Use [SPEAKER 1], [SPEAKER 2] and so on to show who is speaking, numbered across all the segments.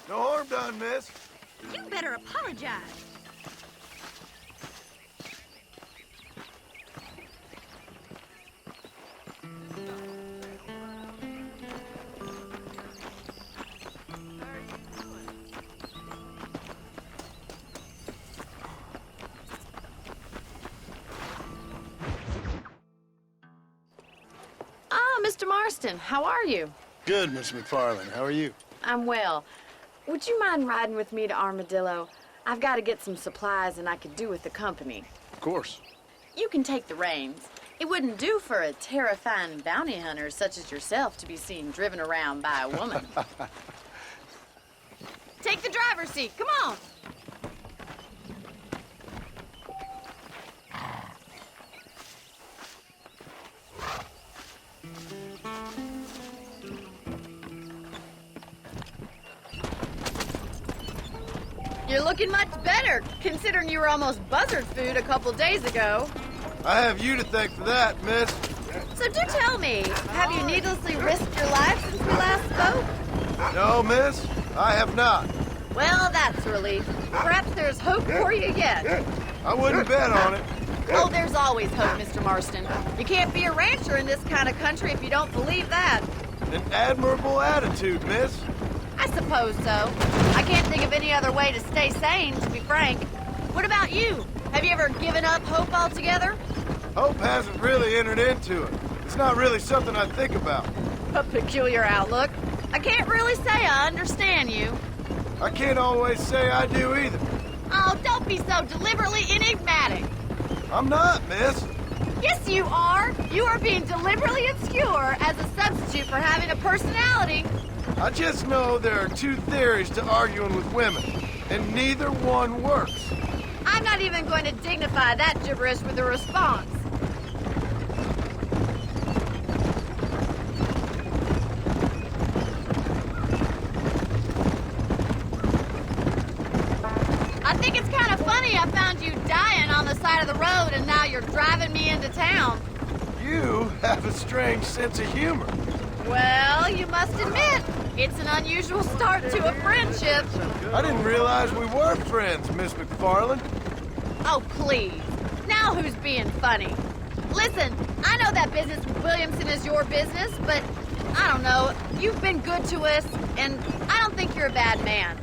[SPEAKER 1] No harm done, miss.
[SPEAKER 2] You better apologize.
[SPEAKER 3] Mr. Marston, how are you?
[SPEAKER 1] Good, Miss McFarland. How are you?
[SPEAKER 3] I'm well. Would you mind riding with me to Armadillo? I've got to get some supplies and I could do with the company.
[SPEAKER 1] Of course.
[SPEAKER 3] You can take the reins. It wouldn't do for a terrifying bounty hunter such as yourself to be seen driven around by a woman. Take the driver's seat. Come on. You're looking much better, considering you were almost buzzard food a couple days ago.
[SPEAKER 1] I have you to thank for that, miss.
[SPEAKER 3] So do tell me, have you needlessly risked your life since we last spoke?
[SPEAKER 1] No, miss, I have not.
[SPEAKER 3] Well, that's a relief. Perhaps there's hope for you yet.
[SPEAKER 1] I wouldn't bet on it.
[SPEAKER 3] Oh, there's always hope, Mr. Marston. You can't be a rancher in this kind of country if you don't believe that.
[SPEAKER 1] An admirable attitude, miss.
[SPEAKER 3] I suppose so. I can't think of any other way to stay sane, to be frank. What about you? Have you ever given up hope altogether?
[SPEAKER 1] Hope hasn't really entered into it. It's not really something I think about.
[SPEAKER 3] A peculiar outlook. I can't really say I understand you.
[SPEAKER 1] I can't always say I do either.
[SPEAKER 3] Oh, don't be so deliberately enigmatic.
[SPEAKER 1] I'm not, miss.
[SPEAKER 3] Yes, you are. You are being deliberately obscure as a substitute for having a personality.
[SPEAKER 1] I just know there are two theories to arguing with women, and neither one works.
[SPEAKER 3] I'm not even going to dignify that gibberish with a response. I think it's kind of funny I found you dying on the side of the road and now you're driving me into town.
[SPEAKER 1] You have a strange sense of humor.
[SPEAKER 3] Well, you must admit, it's an unusual start to a friendship.
[SPEAKER 1] I didn't realize we were friends, Miss McFarland.
[SPEAKER 3] Oh, please. Now who's being funny? Listen, I know that business with Williamson is your business, but I don't know. You've been good to us, and I don't think you're a bad man.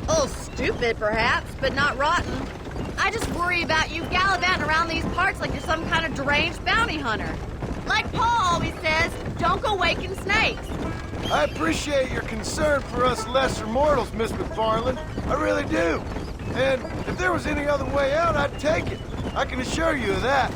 [SPEAKER 3] A little stupid, perhaps, but not rotten. I just worry about you gallivanting around these parts like you're some kind of deranged bounty hunter. Like Paul always says, don't go waking snakes.
[SPEAKER 1] I appreciate your concern for us lesser mortals, Miss McFarland. I really do. And if there was any other way out, I'd take it. I can assure you of that.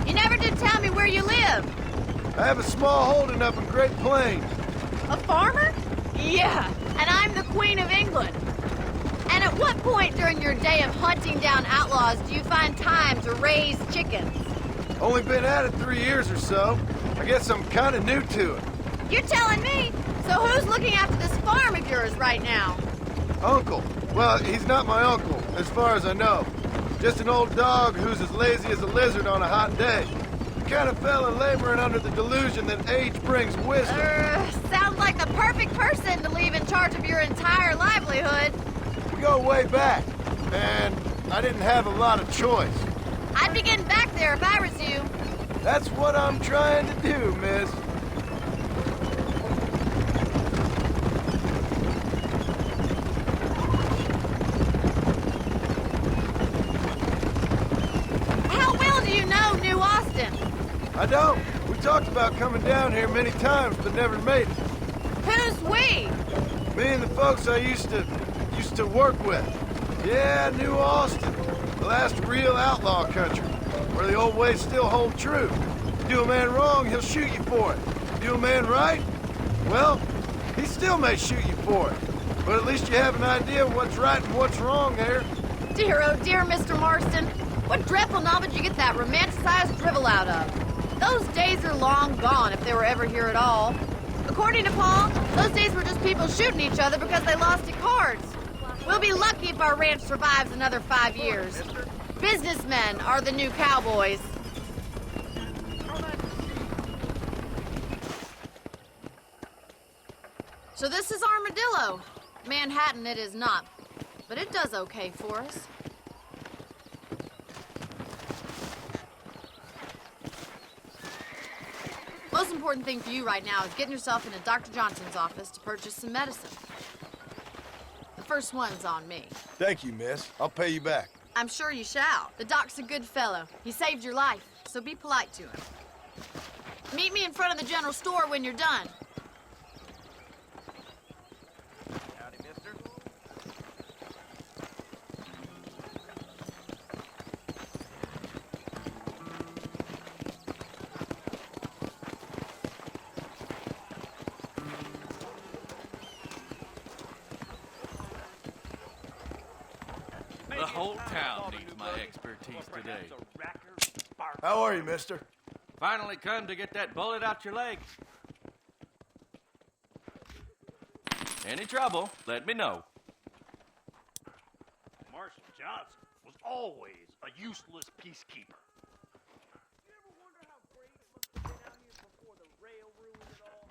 [SPEAKER 3] You never did tell me where you live.
[SPEAKER 1] I have a small holding up in Great Plains.
[SPEAKER 3] A farmer? Yeah, and I'm the Queen of England. And at what point during your day of hunting down outlaws do you find time to raise chickens?
[SPEAKER 1] Only been at it 3 years or so. I guess I'm kind of new to it.
[SPEAKER 3] You're telling me? So who's looking after this farm of yours right now?
[SPEAKER 1] Uncle. Well, he's not my uncle, as far as I know. Just an old dog who's as lazy as a lizard on a hot day. The kind of fella laboring under the delusion that age brings wisdom.
[SPEAKER 3] Sounds like the perfect person to leave in charge of your entire livelihood.
[SPEAKER 1] We go way back, and I didn't have a lot of choice.
[SPEAKER 3] I'd be getting back there if I was you.
[SPEAKER 1] That's what I'm trying to do, miss.
[SPEAKER 3] How well do you know New Austin?
[SPEAKER 1] I don't. We talked about coming down here many times, but never made it.
[SPEAKER 3] Who's we?
[SPEAKER 1] Me and the folks I used to work with. Yeah, New Austin. The last real outlaw country, where the old ways still hold true. Do a man wrong, he'll shoot you for it. Do a man right? Well, he still may shoot you for it. But at least you have an idea of what's right and what's wrong there.
[SPEAKER 3] Dear, oh dear, Mr. Marston. What dreadful novel did you get that romanticized drivel out of? Those days are long gone, if they were ever here at all. According to Paul, those days were just people shooting each other because they lost at cards. We'll be lucky if our ranch survives another 5 years. Businessmen are the new cowboys. So this is Armadillo. Manhattan it is not, but it does okay for us. Most important thing for you right now is getting yourself into Dr. Johnson's office to purchase some medicine. The first one's on me.
[SPEAKER 1] Thank you, miss. I'll pay you back.
[SPEAKER 3] I'm sure you shall. The doc's a good fellow. He saved your life, so be polite to him. Meet me in front of the general store when you're done.
[SPEAKER 4] Howdy, mister.
[SPEAKER 5] The whole town needs my expertise today.
[SPEAKER 1] How are you, mister?
[SPEAKER 5] Finally come to get that bullet out your leg. Any trouble, let me know.
[SPEAKER 4] Marshal Johnson was always a useless peacekeeper. You ever wonder how great it must have been out here before the rail ruined it all?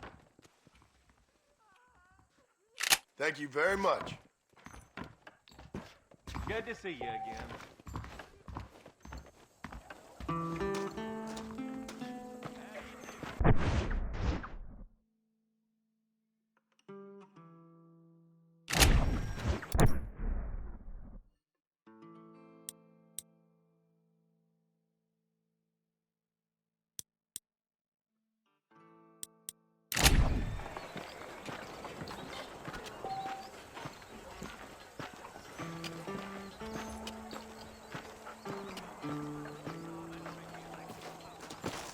[SPEAKER 1] Thank you very much.
[SPEAKER 5] Good to see you again.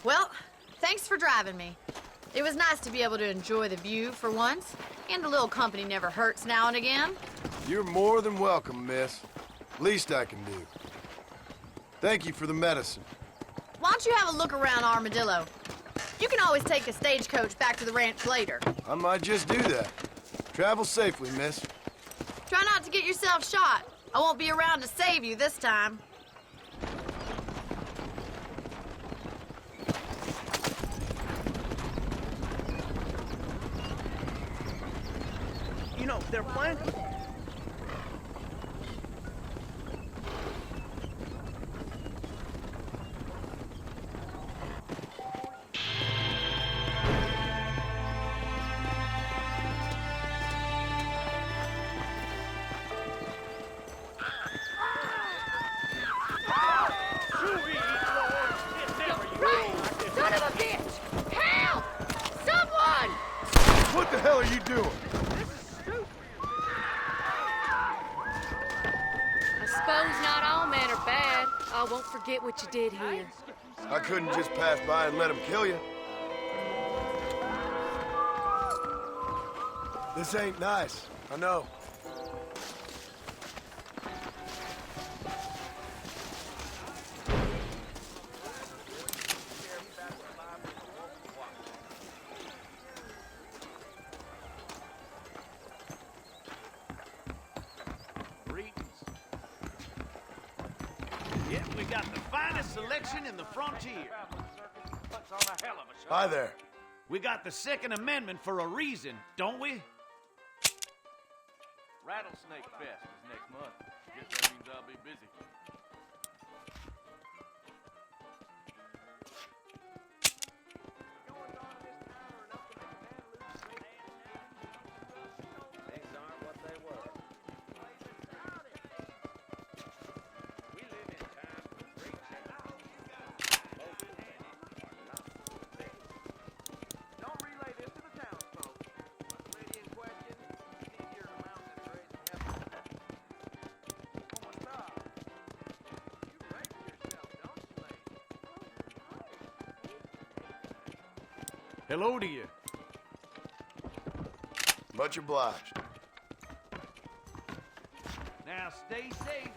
[SPEAKER 3] Well, thanks for driving me. It was nice to be able to enjoy the view for once, and a little company never hurts now and again.
[SPEAKER 1] You're more than welcome, miss. Least I can do. Thank you for the medicine.
[SPEAKER 3] Why don't you have a look around Armadillo? You can always take a stagecoach back to the ranch later.
[SPEAKER 1] I might just do that. Travel safely, miss.
[SPEAKER 3] Try not to get yourself shot. I won't be around to save you this time.
[SPEAKER 4] You know, they're planning.
[SPEAKER 3] Son of a bitch! Help! Someone!
[SPEAKER 1] What the hell are you doing?
[SPEAKER 6] I suppose not all men are bad. I won't forget what you did here.
[SPEAKER 1] I couldn't just pass by and let him kill you. This ain't nice. I know.
[SPEAKER 4] Yep, we got the finest selection in the frontier.
[SPEAKER 1] Hi there.
[SPEAKER 4] We got the Second Amendment for a reason, don't we?
[SPEAKER 5] Rattlesnake Fest is next month. Guess that means I'll be busy.
[SPEAKER 4] Things aren't what they were. We live in times of great change. Don't relay this to the townsfolk. The lady in question is easier to mount than raising heifer. ¿Cómo está? You rate yourself, don't you, lady? Hello to you.
[SPEAKER 1] Much obliged.
[SPEAKER 4] Now stay safe.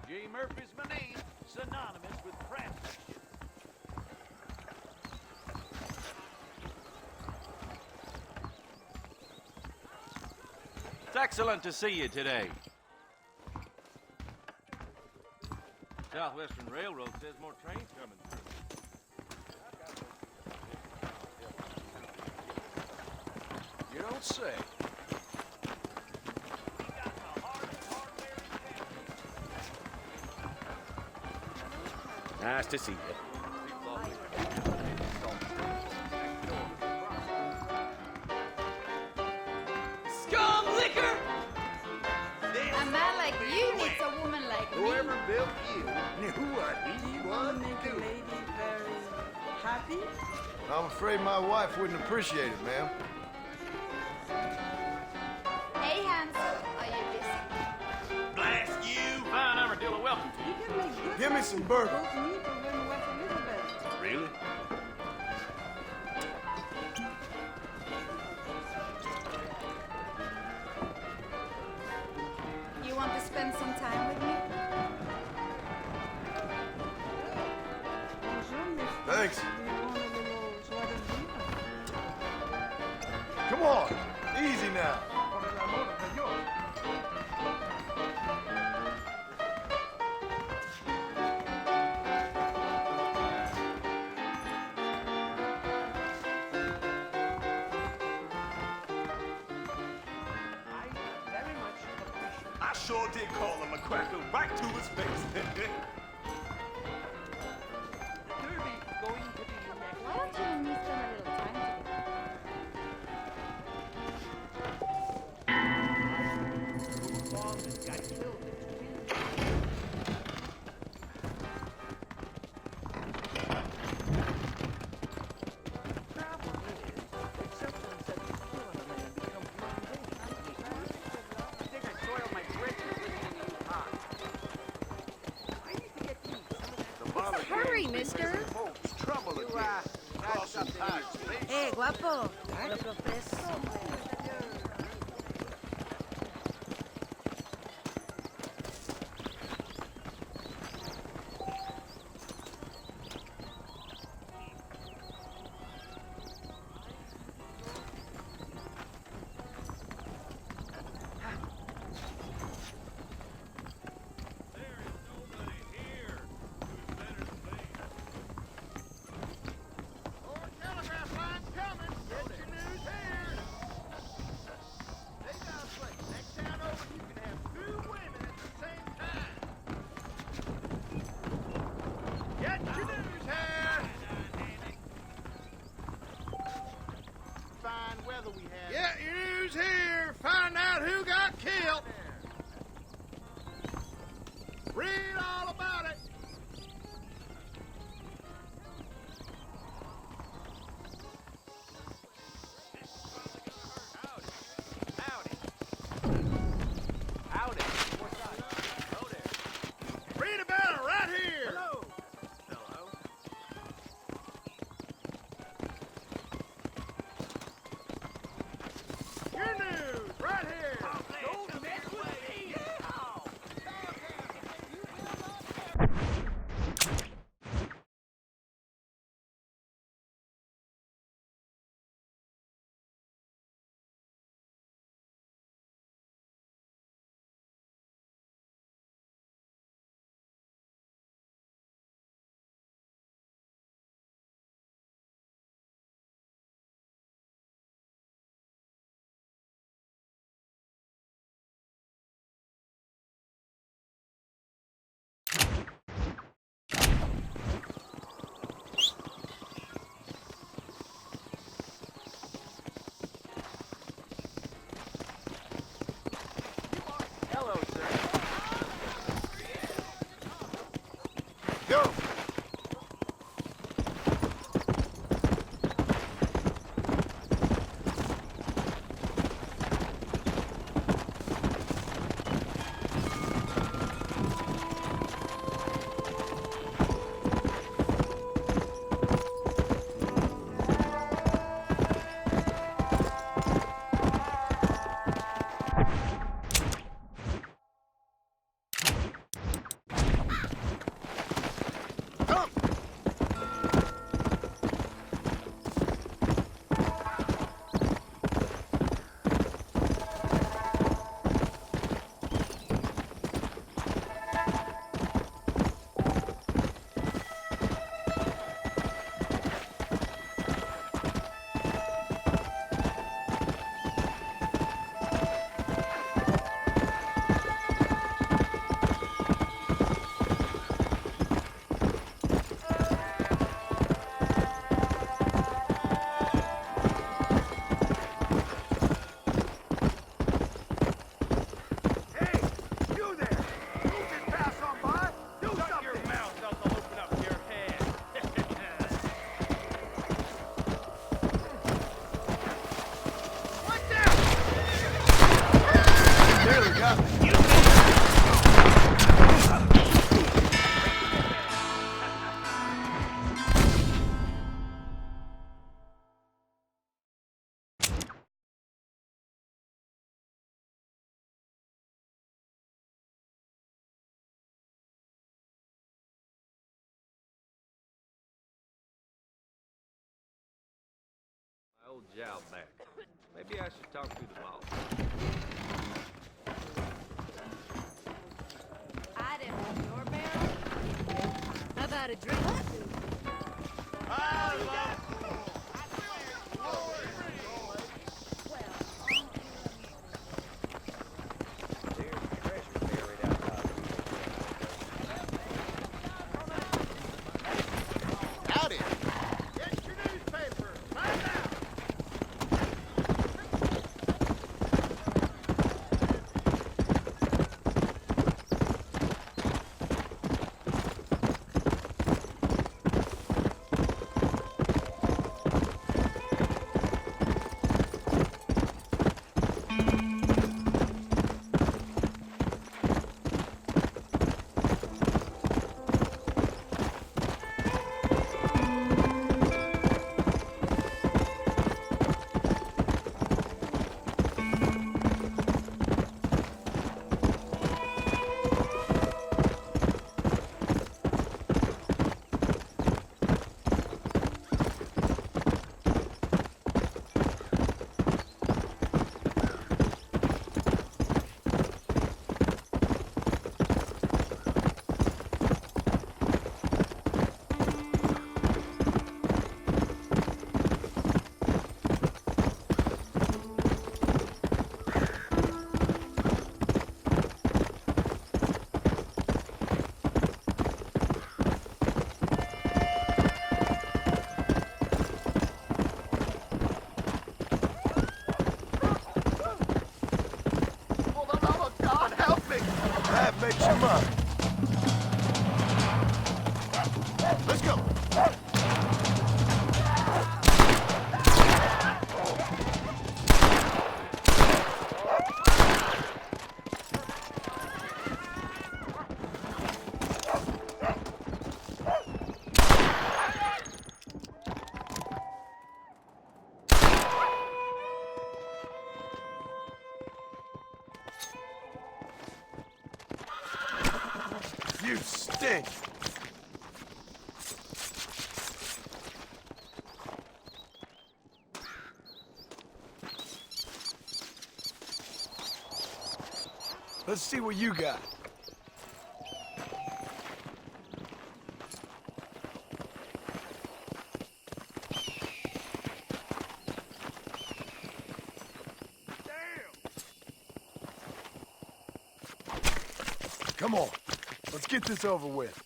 [SPEAKER 4] J. Murphy's my name, synonymous with craftsmanship.
[SPEAKER 5] It's excellent to see you today. Southwestern Railroad says more trains coming through.
[SPEAKER 1] You don't say.
[SPEAKER 7] Nice to see you.
[SPEAKER 5] Scum liquor!
[SPEAKER 3] A man like you needs a woman like me.
[SPEAKER 1] Whoever built you knew what he was
[SPEAKER 8] Make a
[SPEAKER 1] doing.
[SPEAKER 8] lady very happy.
[SPEAKER 1] I'm afraid my wife wouldn't appreciate it, ma'am.
[SPEAKER 3] Hey, Hans, are you busy?
[SPEAKER 5] Blast you! Fine armadillo, welcome to
[SPEAKER 8] You can make good
[SPEAKER 1] Give me some burger.
[SPEAKER 8] both meat and West Elizabeth.
[SPEAKER 5] Really?
[SPEAKER 3] You want to spend some time with me?
[SPEAKER 8] Bonjour, mister.
[SPEAKER 1] Thanks.
[SPEAKER 8] Do you want a little joie de vivre?
[SPEAKER 1] Come on. Easy now.
[SPEAKER 7] I sure did call him a cracker right to his face.
[SPEAKER 3] Why don't you and me spend a little time together?
[SPEAKER 6] What's the hurry, mister?
[SPEAKER 8] Guapo. Lo que ofrezco.
[SPEAKER 1] Sure, got me.
[SPEAKER 9] My old job back. Maybe I should talk to the boss.
[SPEAKER 6] Item on your barrel? How about a drink?
[SPEAKER 9] There's treasure buried outside.
[SPEAKER 1] Howdy. Get your newspaper. Right now. That makes you mine. Let's go. You stink. Let's see what you got. Come on, let's get this over with.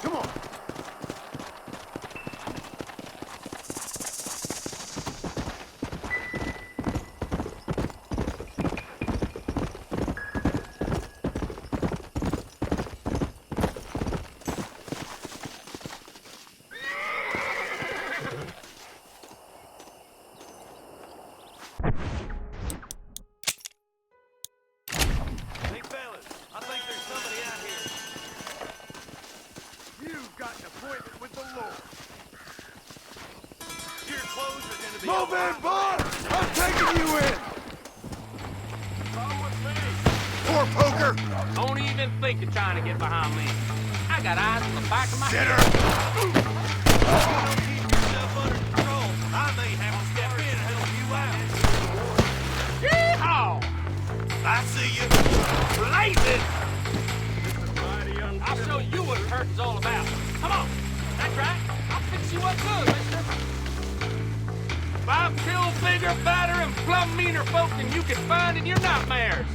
[SPEAKER 1] Come on.
[SPEAKER 5] Hey, fellas, I think there's somebody out here.
[SPEAKER 1] You've got an appointment with the Lord.
[SPEAKER 5] Your clothes are gonna be...
[SPEAKER 1] Move in, boy! I'm taking you in!
[SPEAKER 5] Come with me.
[SPEAKER 1] Poor poker!
[SPEAKER 10] Don't even think of trying to get behind me. I got eyes on the back of my head.
[SPEAKER 5] Don't keep yourself under control. I may have to step in and help you out.
[SPEAKER 10] Yeehaw!
[SPEAKER 5] I see you.
[SPEAKER 10] Blazing! I'll show you what hurting's all about. Come on. That's right. I'll fix you up good, mister. I've killed bigger, badder, and plumb meaner folk than you can find in your nightmares.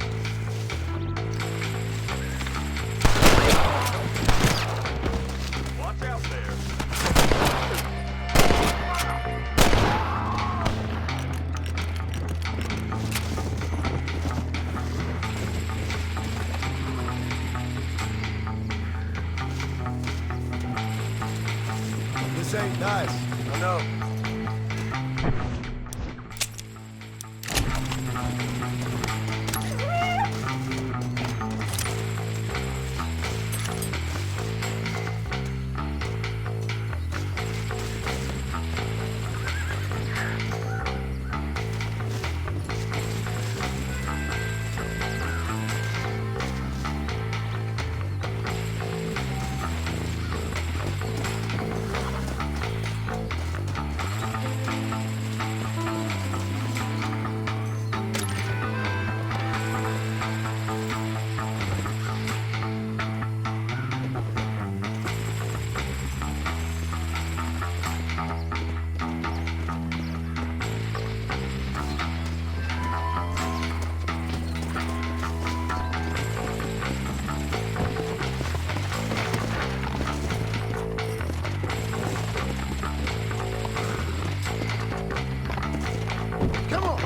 [SPEAKER 1] This ain't nice. I know. Come on!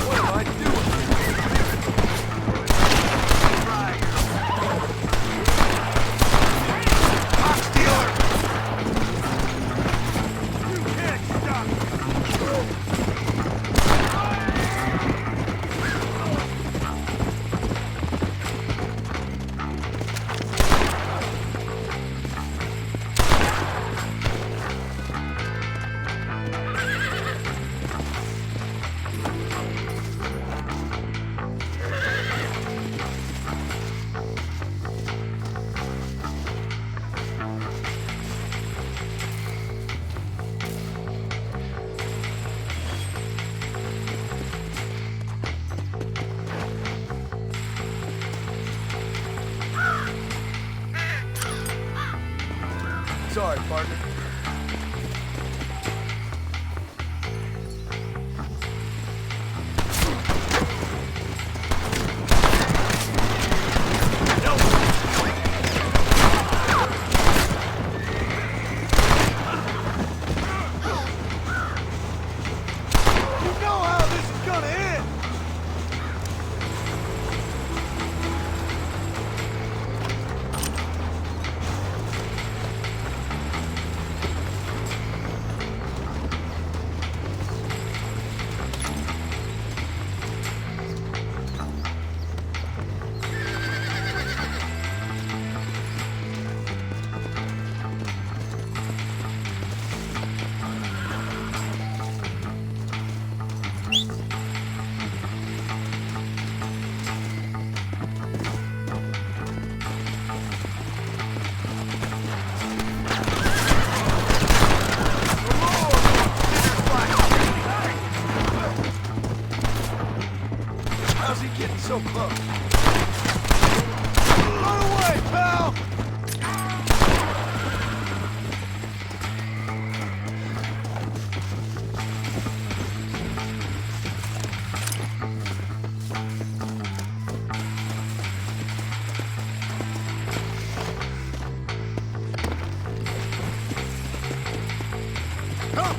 [SPEAKER 1] What am I doing? Box dealer! You can't stop me! Sorry, partner. You know how this is gonna end! How's he getting so close? Run away, pal! Come!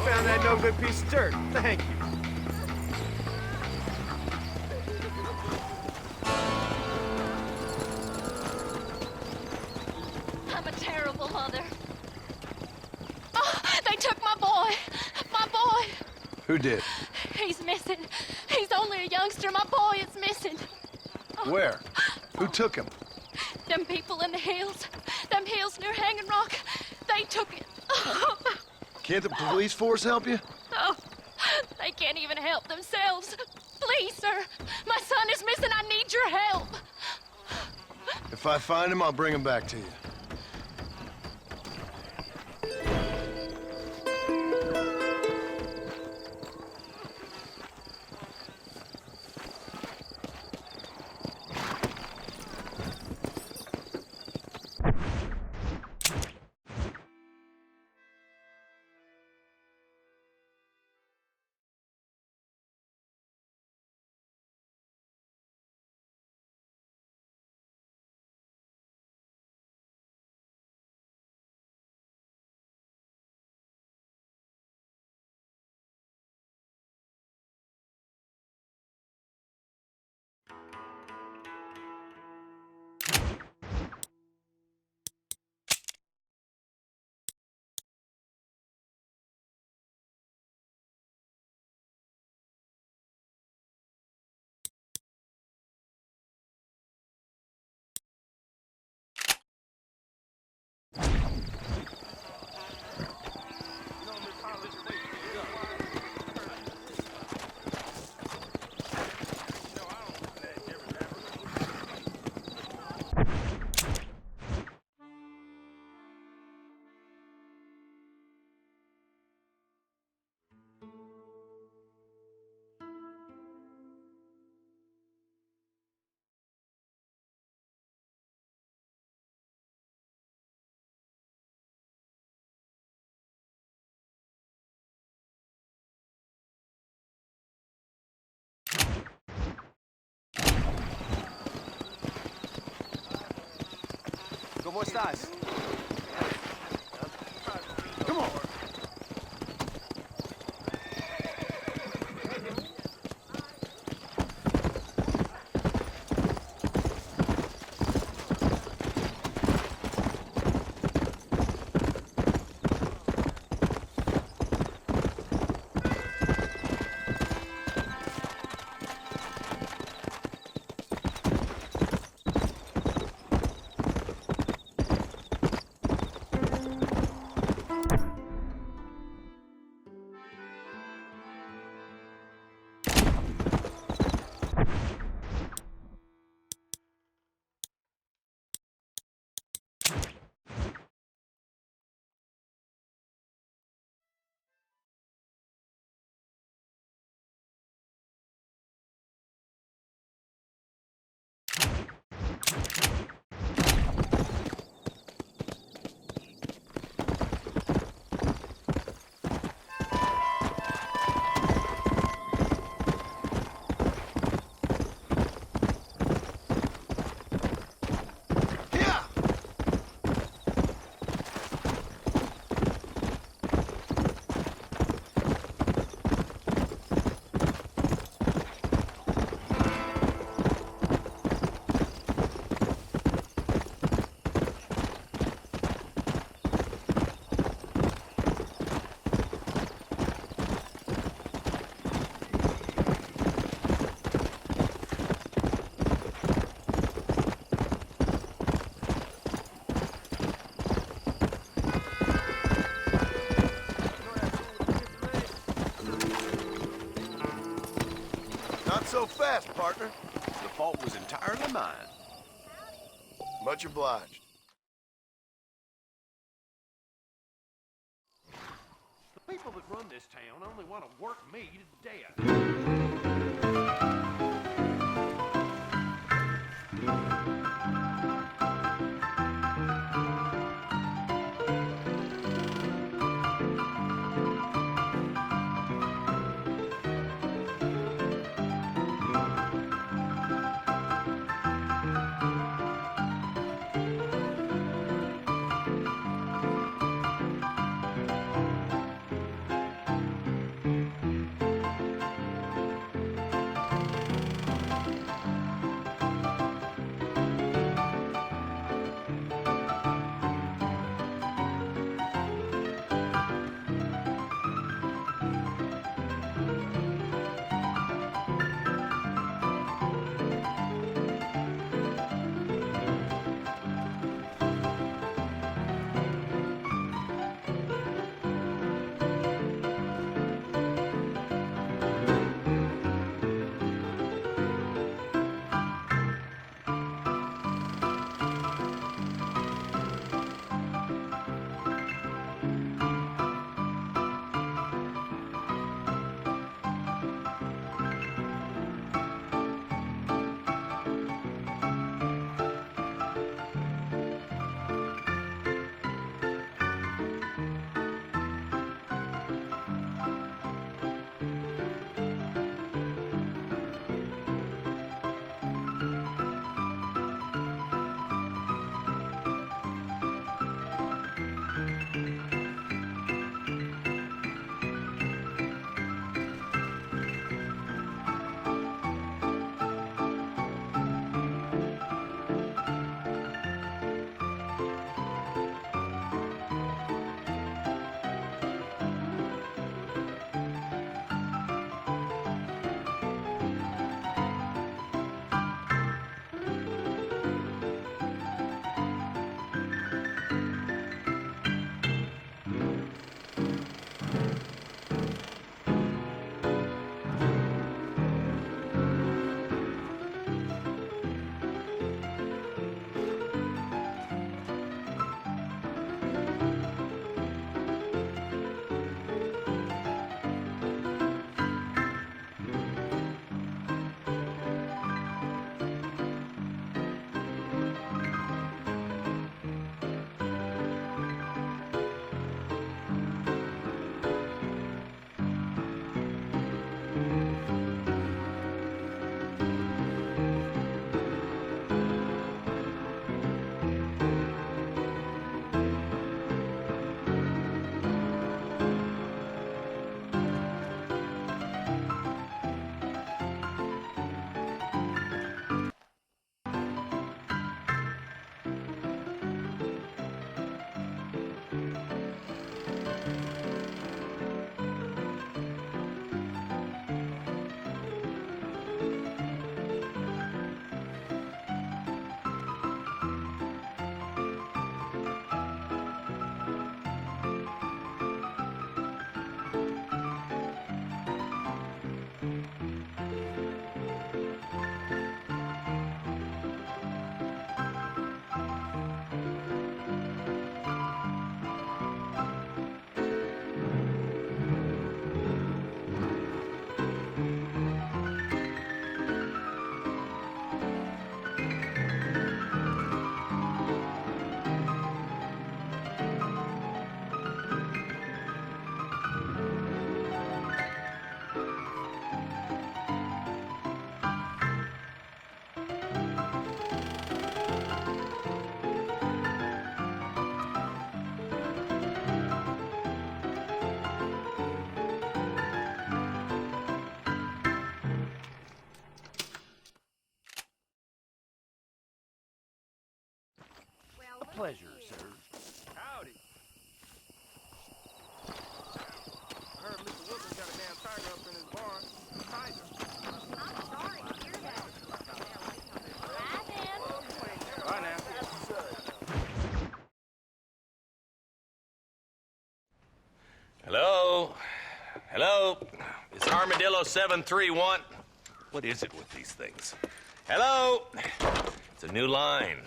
[SPEAKER 1] found that no good piece of dirt. Thank you.
[SPEAKER 6] I'm a terrible mother. Oh, they took my boy. My boy.
[SPEAKER 1] Who did?
[SPEAKER 6] He's missing. He's only a youngster. My boy is missing.
[SPEAKER 1] Where? Who took him?
[SPEAKER 6] Them people in the hills. Them hills near Hanging Rock. They took it.
[SPEAKER 1] Can't the police force help you?
[SPEAKER 6] Oh, they can't even help themselves. Please, sir. My son is missing. I need your help.
[SPEAKER 1] If I find him, I'll bring him back to you.
[SPEAKER 4] ¿Cómo estás?
[SPEAKER 1] Come on. Not so fast, partner.
[SPEAKER 7] The fault was entirely mine.
[SPEAKER 1] Much obliged.
[SPEAKER 10] The people that run this town only want to work me to death. pleasure, sir.
[SPEAKER 4] Howdy. I heard Mr. Wilson got a damn tiger up in his barn. Tiger.
[SPEAKER 3] I'm sorry to hear that. Bye, then.
[SPEAKER 4] Bye now.
[SPEAKER 5] Hello? Hello? It's Armadillo 731. What is it with these things? Hello? It's a new line.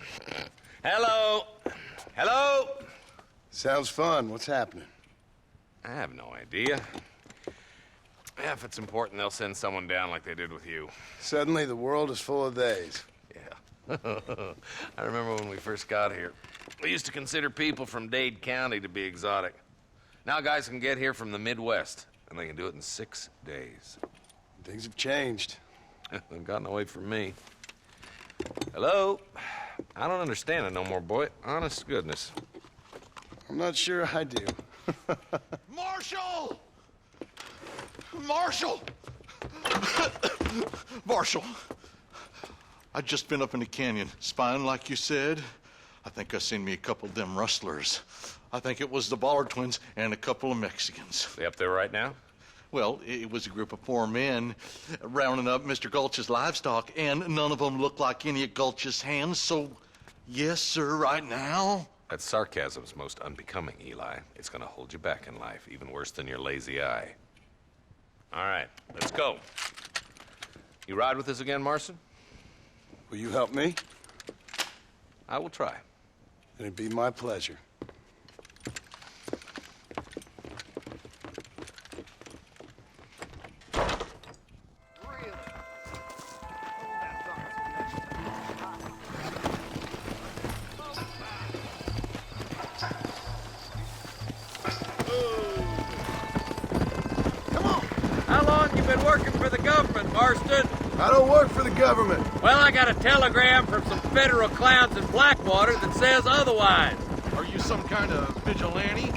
[SPEAKER 5] Hello? Hello?
[SPEAKER 1] Sounds fun. What's happening?
[SPEAKER 5] I have no idea. Yeah, if it's important, they'll send someone down like they did with you.
[SPEAKER 1] Suddenly, the world is full of theys.
[SPEAKER 5] Yeah. I remember when we first got here. We used to consider people from Dade County to be exotic. Now guys can get here from the Midwest, and they can do it in 6 days.
[SPEAKER 1] Things have changed.
[SPEAKER 5] They've gotten away from me. Hello? I don't understand it no more, boy. Honest to goodness.
[SPEAKER 1] I'm not sure I do.
[SPEAKER 7] Marshall! Marshall! Marshall! I just been up in the canyon, spying like you said. I think I seen me a couple of them rustlers. I think it was the Ballard twins and a couple of Mexicans.
[SPEAKER 5] They up there right now?
[SPEAKER 7] Well, it was a group of 4 men rounding up Mr. Gulch's livestock, and none of them looked like any of Gulch's hands, so yes, sir, right now.
[SPEAKER 5] That sarcasm's most unbecoming, Eli. It's gonna hold you back in life, even worse than your lazy eye. All right, let's go. You ride with us again, Marson?
[SPEAKER 1] Will you help me?
[SPEAKER 5] I will try.
[SPEAKER 1] It'd be my pleasure.
[SPEAKER 9] How long you been working for the government, Marston?
[SPEAKER 1] I don't work for the government.
[SPEAKER 9] Well, I got a telegram from some federal clowns in Blackwater that says otherwise.
[SPEAKER 10] Are you some kind of vigilante?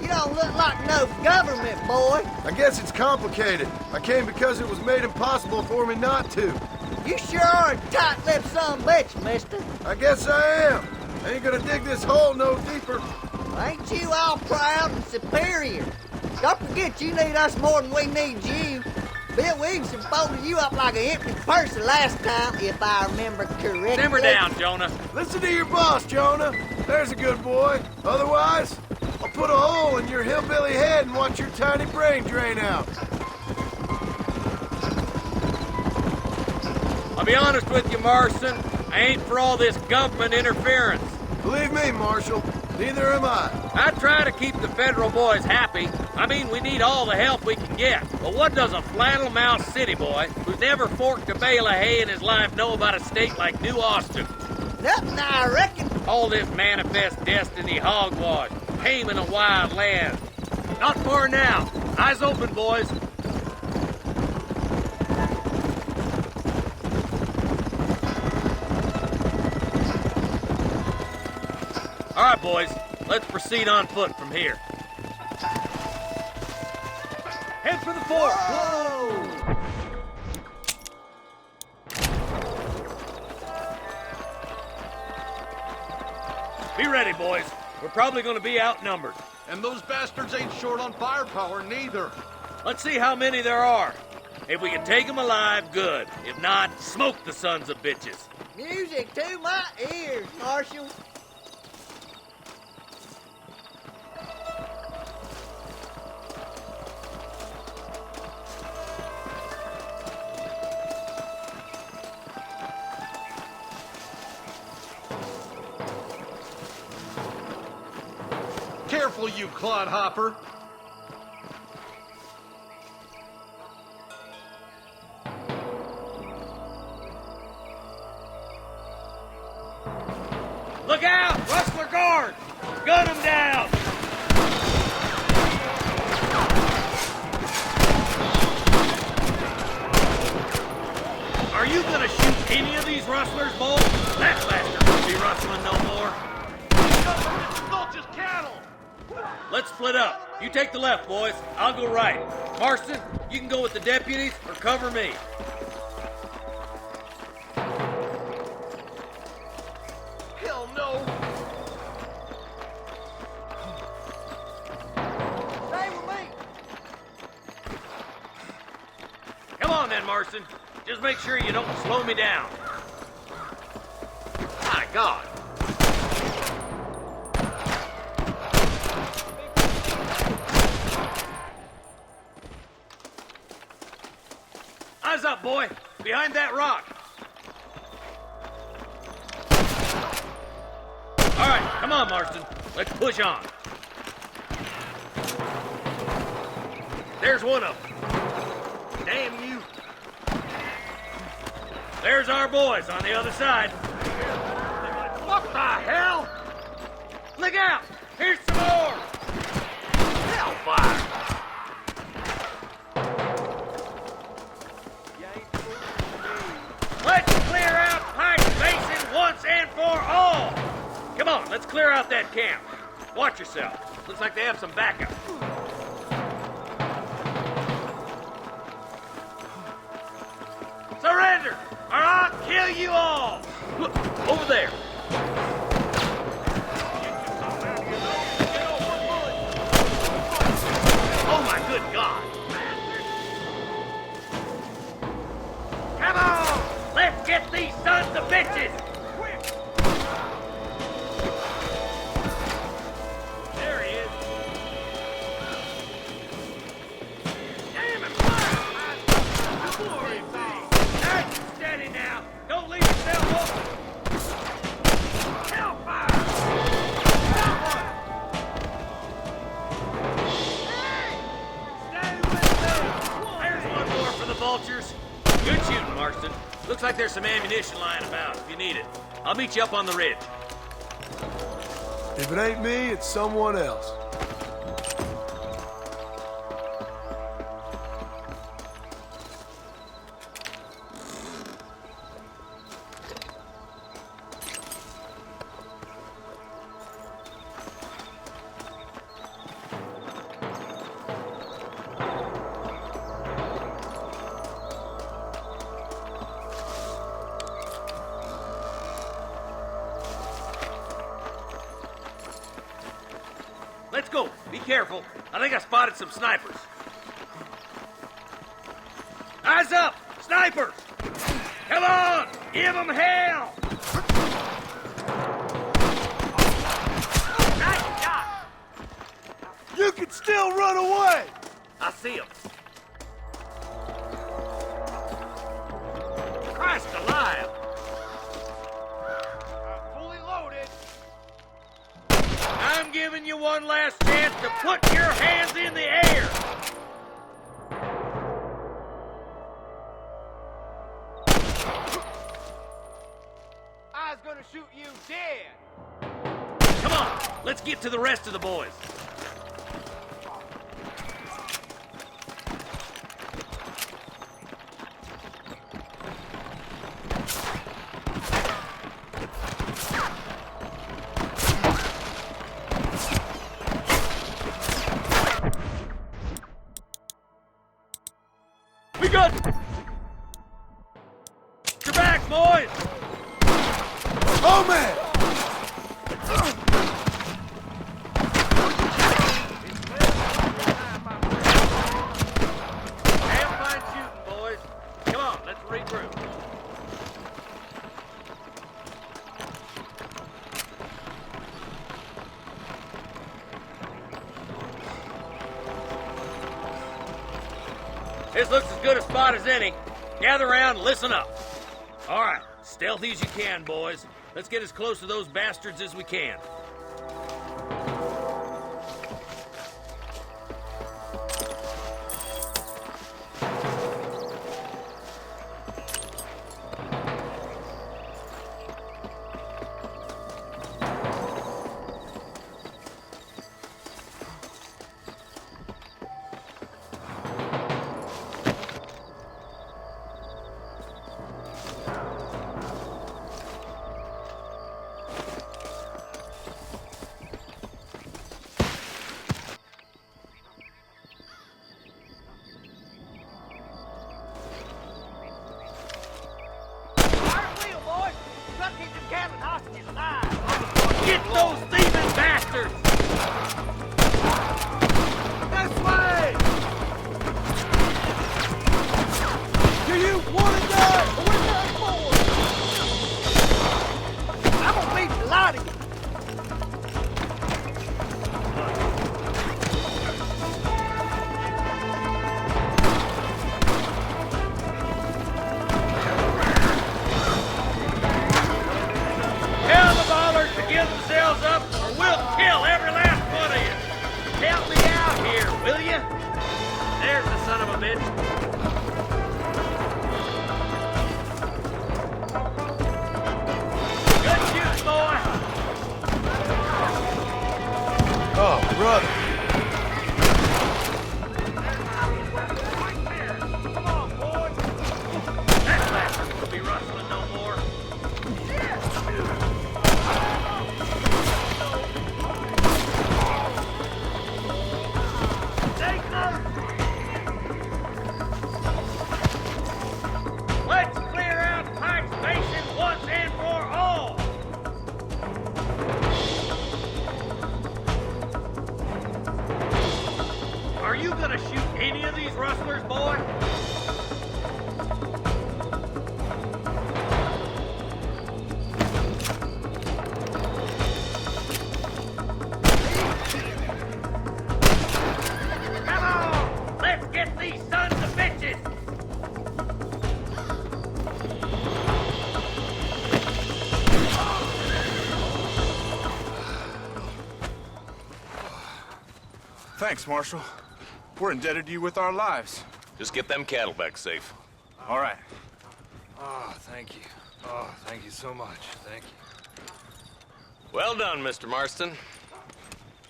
[SPEAKER 8] You don't look like no government, boy.
[SPEAKER 1] I guess it's complicated. I came because it was made impossible for me not to.
[SPEAKER 8] You sure are a tight-lipped son of a bitch, mister.
[SPEAKER 1] I guess I am. I ain't gonna dig this hole no deeper.
[SPEAKER 8] Ain't you all proud and superior? Don't forget you need us more than we need you. Bill Williamson folded you up like an empty purse the last time, if I remember correctly.
[SPEAKER 9] Simmer down, Jonah.
[SPEAKER 1] Listen to your boss, Jonah. There's a good boy. Otherwise, I'll put a hole in your hillbilly head and watch your tiny brain drain out.
[SPEAKER 9] I'll be honest with you, Marston. I ain't for all this government interference.
[SPEAKER 1] Believe me, Marshal, neither am I.
[SPEAKER 9] I try to keep the federal boys happy. I mean, we need all the help we can get. But what does a flannel-mouthed city boy who's never forked a bale of hay in his life know about a state like New Austin?
[SPEAKER 8] Nothing, I reckon.
[SPEAKER 9] All this manifest destiny hogwash, taming a wild land. Not for now. Eyes open, boys. All right, boys. Let's proceed on foot from here. Head for the fort.
[SPEAKER 8] Whoa!
[SPEAKER 9] Be ready, boys. We're probably going to be outnumbered.
[SPEAKER 10] And those bastards ain't short on firepower, neither.
[SPEAKER 9] Let's see how many there are. If we can take them alive, good. If not, smoke the sons of bitches.
[SPEAKER 8] Music to my ears, Marshal.
[SPEAKER 10] Careful, you clodhopper.
[SPEAKER 9] Look out! Rustler guard! Gun them down! Are you gonna shoot any of these rustlers, Bull? That bastard won't be rustling no more.
[SPEAKER 10] Gulch's cattle!
[SPEAKER 9] Let's split up. You take the left, boys. I'll go right. Marston, you can go with the deputies or cover me.
[SPEAKER 10] Hell no!
[SPEAKER 9] Marston. Just make sure you don't slow me down. My God. Eyes up, boy. Behind that rock. All right, come on, Marston. Let's push on. There's one of them. Damn you. There's our boys on the other side. What the hell? Look out! Here's some more! Hellfire! Let's clear out Pike Basin once and for all! Come on, let's clear out that camp. Watch yourself. Looks like they have some backup. Surrender, or I'll kill you all! Look, over there. Oh my good God! Come on! Let's get these sons of bitches! There he is. Damn it! Nice and steady now. Don't leave yourself open. Hellfire! Someone! Hey! Stay with me! There's one more for the vultures. Good shooting, Marston. Looks like there's some ammunition lying about if you need it. I'll meet you up on the ridge.
[SPEAKER 1] If it ain't me, it's someone else.
[SPEAKER 9] Let's go. Be careful. I think I spotted some snipers. Eyes up! Snipers! Come on! Give them hell! Nice shot!
[SPEAKER 1] You can still run away!
[SPEAKER 9] I see them. Christ alive!
[SPEAKER 10] Fully loaded.
[SPEAKER 9] I'm giving you one last chance to put your hands in the air!
[SPEAKER 10] I was gonna shoot you dead.
[SPEAKER 9] Come on, let's get to the rest of the boys. We got your back, boys!
[SPEAKER 1] Oh, man!
[SPEAKER 9] Have fun shooting, boys. Come on, let's regroup. This looks as good a spot as any. Gather around and listen up. All right, stealthy as you can, boys. Let's get as close to those bastards as we can. Get those thieving bastards!
[SPEAKER 1] This way! Do you
[SPEAKER 9] bitch. Good shoot, boy.
[SPEAKER 1] Oh, brother.
[SPEAKER 9] Come on, boy. That bastard won't be rustling no more. Stay close. Let's clear out Pike's Basin once and for all. Are you gonna shoot any of these rustlers, boy? Come on! Let's get these sons of bitches!
[SPEAKER 11] Thanks, Marshal. We're indebted to you with our lives.
[SPEAKER 5] Just get them cattle back safe.
[SPEAKER 11] All right.
[SPEAKER 1] Oh, thank you. Oh, thank you so much. Thank you.
[SPEAKER 5] Well done, Mr. Marston.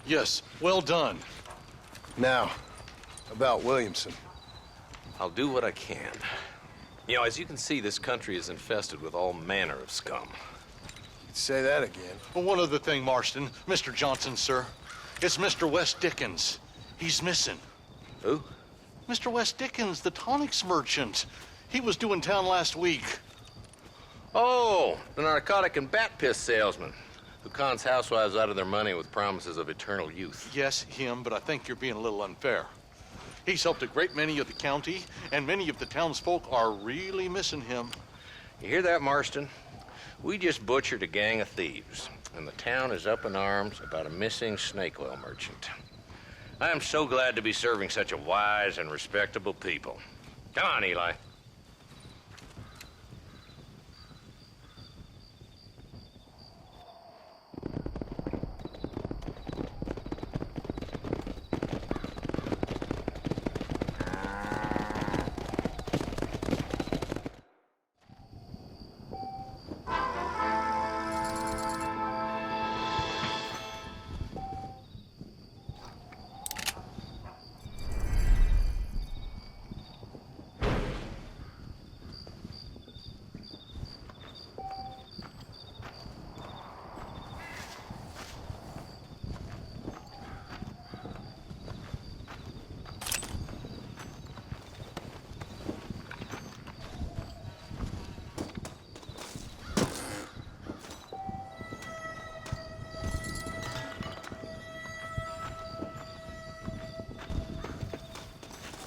[SPEAKER 7] Yes, well done.
[SPEAKER 1] Now, about Williamson.
[SPEAKER 5] I'll do what I can. You know, as you can see, this country is infested with all manner of scum.
[SPEAKER 1] Say that again.
[SPEAKER 7] Well, one other thing, Marston. Mr. Johnson, sir. It's Mr. West Dickens. He's missing.
[SPEAKER 5] Who?
[SPEAKER 7] Mr. West Dickens, the tonics merchant. He was due in town last week.
[SPEAKER 5] Oh, the narcotic and bat piss salesman who cons housewives out of their money with promises of eternal youth.
[SPEAKER 7] Yes, him, but I think you're being a little unfair. He's helped a great many of the county, and many of the townsfolk are really missing him.
[SPEAKER 5] You hear that, Marston? We just butchered a gang of thieves, and the town is up in arms about a missing snake oil merchant. I am so glad to be serving such a wise and respectable people. Come on, Eli.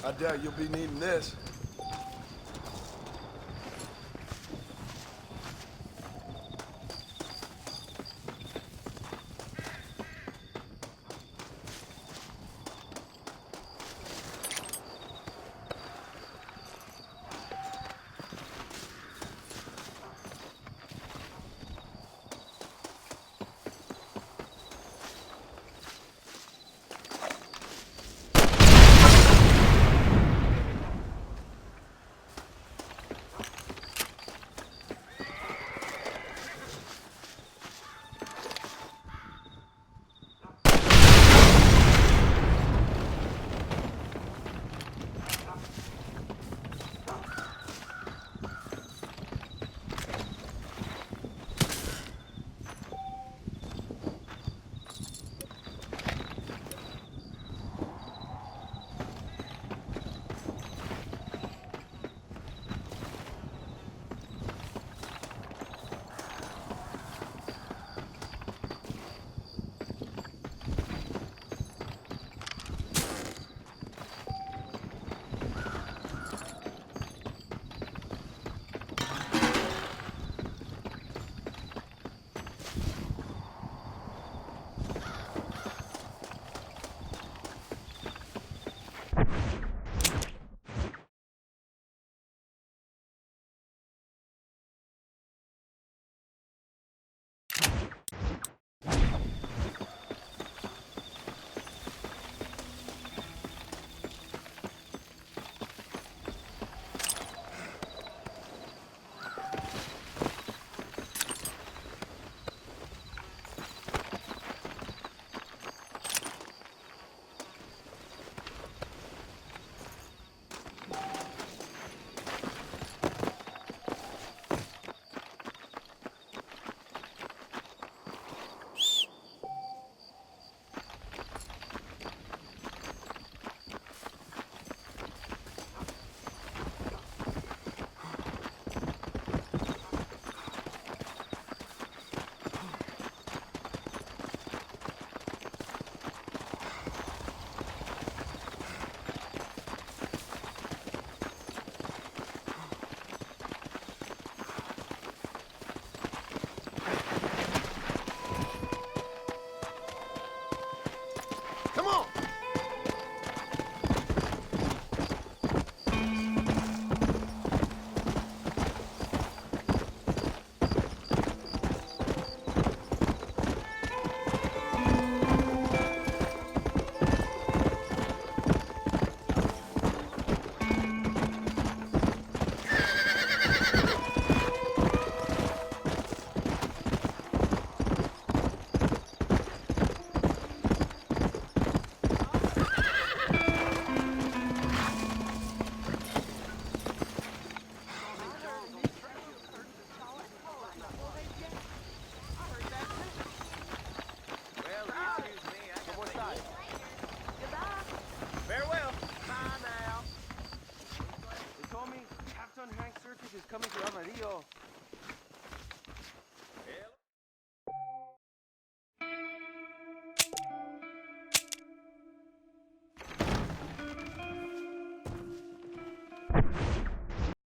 [SPEAKER 1] I doubt you'll be needing this.